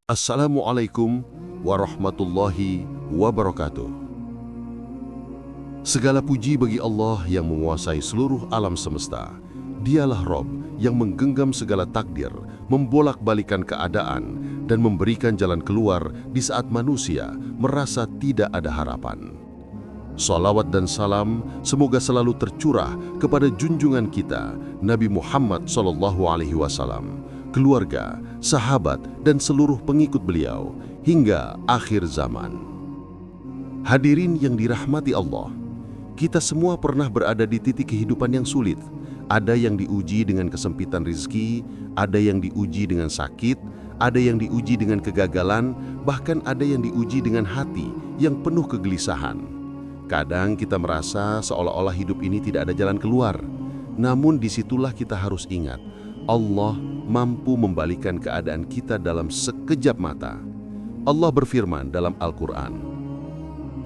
Assalamualaikum warahmatullahi wabarakatuh. Segala puji bagi Allah yang menguasai seluruh alam semesta. Dialah Rob yang menggenggam segala takdir, membolak-balikan keadaan, dan memberikan jalan keluar di saat manusia merasa tidak ada harapan. Salawat dan salam semoga selalu tercurah kepada junjungan kita, Nabi Muhammad SAW, keluarga, sahabat, dan seluruh pengikut beliau hingga akhir zaman. Hadirin yang dirahmati Allah, kita semua pernah berada di titik kehidupan yang sulit. Ada yang diuji dengan kesempitan rezeki, ada yang diuji dengan sakit, ada yang diuji dengan kegagalan, bahkan ada yang diuji dengan hati yang penuh kegelisahan. Kadang kita merasa seolah-olah hidup ini tidak ada jalan keluar. Namun disitulah kita harus ingat, Allah mampu membalikan keadaan kita dalam sekejap mata. Allah berfirman dalam Al-Quran,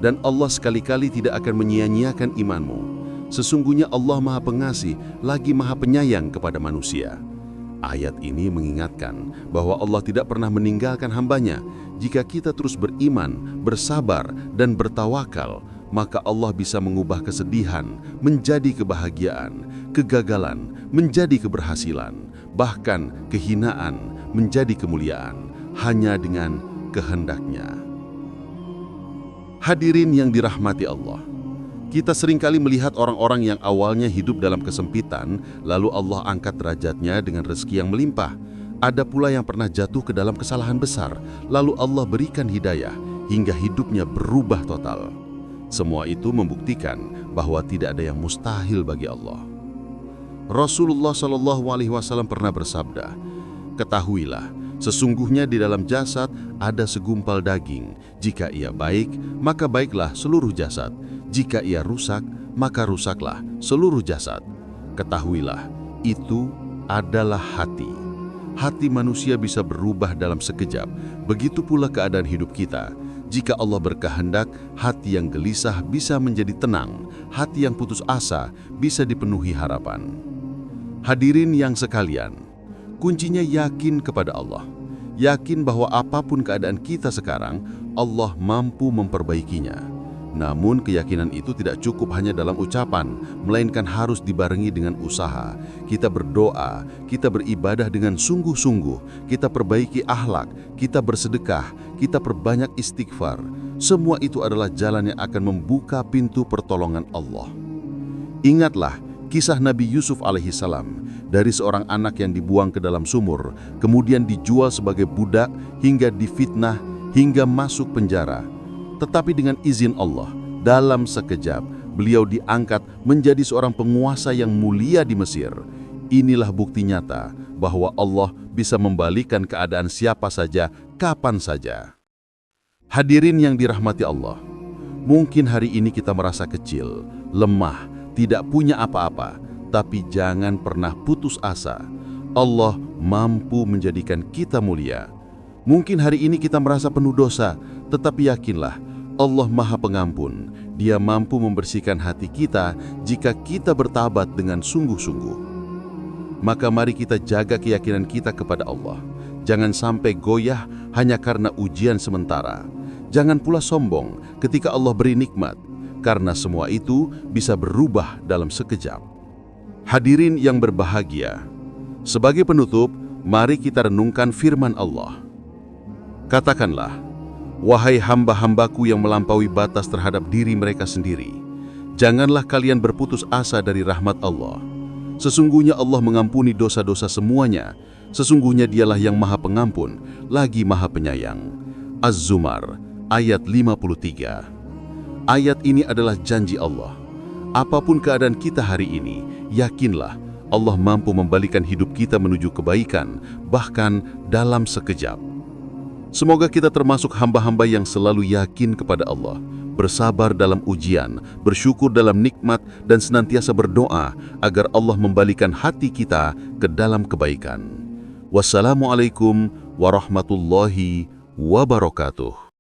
"Dan Allah sekali-kali tidak akan menyia-nyiakan imanmu. Sesungguhnya Allah Maha Pengasih lagi Maha Penyayang kepada manusia." Ayat ini mengingatkan bahwa Allah tidak pernah meninggalkan hambanya. Jika kita terus beriman, bersabar, dan bertawakal, maka Allah bisa mengubah kesedihan menjadi kebahagiaan, kegagalan menjadi keberhasilan, bahkan kehinaan menjadi kemuliaan, hanya dengan kehendaknya. Hadirin yang dirahmati Allah, kita seringkali melihat orang-orang yang awalnya hidup dalam kesempitan, lalu Allah angkat derajatnya dengan rezeki yang melimpah. Ada pula yang pernah jatuh ke dalam kesalahan besar, lalu Allah berikan hidayah hingga hidupnya berubah total. Semua itu membuktikan bahwa tidak ada yang mustahil bagi Allah. Rasulullah SAW pernah bersabda, "Ketahuilah, sesungguhnya di dalam jasad ada segumpal daging. Jika ia baik, maka baiklah seluruh jasad. Jika ia rusak, maka rusaklah seluruh jasad. Ketahuilah, itu adalah hati. Hati manusia bisa berubah dalam sekejap. Begitu pula keadaan hidup kita. Jika Allah berkehendak, hati yang gelisah bisa menjadi tenang. Hati yang putus asa bisa dipenuhi harapan." Hadirin yang sekalian, kuncinya yakin kepada Allah. Yakin bahwa apapun keadaan kita sekarang, Allah mampu memperbaikinya. Namun keyakinan itu tidak cukup hanya dalam ucapan, melainkan harus dibarengi dengan usaha. Kita berdoa, kita beribadah dengan sungguh-sungguh, kita perbaiki akhlak, kita bersedekah, kita perbanyak istighfar. Semua itu adalah jalan yang akan membuka pintu pertolongan Allah. Ingatlah kisah Nabi Yusuf alaihissalam, dari seorang anak yang dibuang ke dalam sumur, kemudian dijual sebagai budak hingga difitnah, hingga masuk penjara. Tetapi dengan izin Allah, dalam sekejap, beliau diangkat menjadi seorang penguasa yang mulia di Mesir. Inilah bukti nyata bahwa Allah bisa membalikan keadaan siapa saja, kapan saja. Hadirin yang dirahmati Allah, mungkin hari ini kita merasa kecil, lemah, tidak punya apa-apa, tapi jangan pernah putus asa. Allah mampu menjadikan kita mulia. Mungkin hari ini kita merasa penuh dosa, tetapi yakinlah, Allah Maha Pengampun. Dia mampu membersihkan hati kita jika kita bertaubat dengan sungguh-sungguh. Maka mari kita jaga keyakinan kita kepada Allah. Jangan sampai goyah hanya karena ujian sementara. Jangan pula sombong ketika Allah beri nikmat, karena semua itu bisa berubah dalam sekejap. Hadirin yang berbahagia, sebagai penutup, mari kita renungkan firman Allah. Katakanlah, "Wahai hamba-hambaku yang melampaui batas terhadap diri mereka sendiri, janganlah kalian berputus asa dari rahmat Allah. Sesungguhnya Allah mengampuni dosa-dosa semuanya. Sesungguhnya Dialah yang Maha Pengampun, lagi Maha Penyayang." Az-Zumar ayat 53. Ayat ini adalah janji Allah. Apapun keadaan kita hari ini, yakinlah Allah mampu membalikan hidup kita menuju kebaikan, bahkan dalam sekejap. Semoga kita termasuk hamba-hamba yang selalu yakin kepada Allah, bersabar dalam ujian, bersyukur dalam nikmat, dan senantiasa berdoa agar Allah membalikan hati kita ke dalam kebaikan. Wassalamualaikum warahmatullahi wabarakatuh.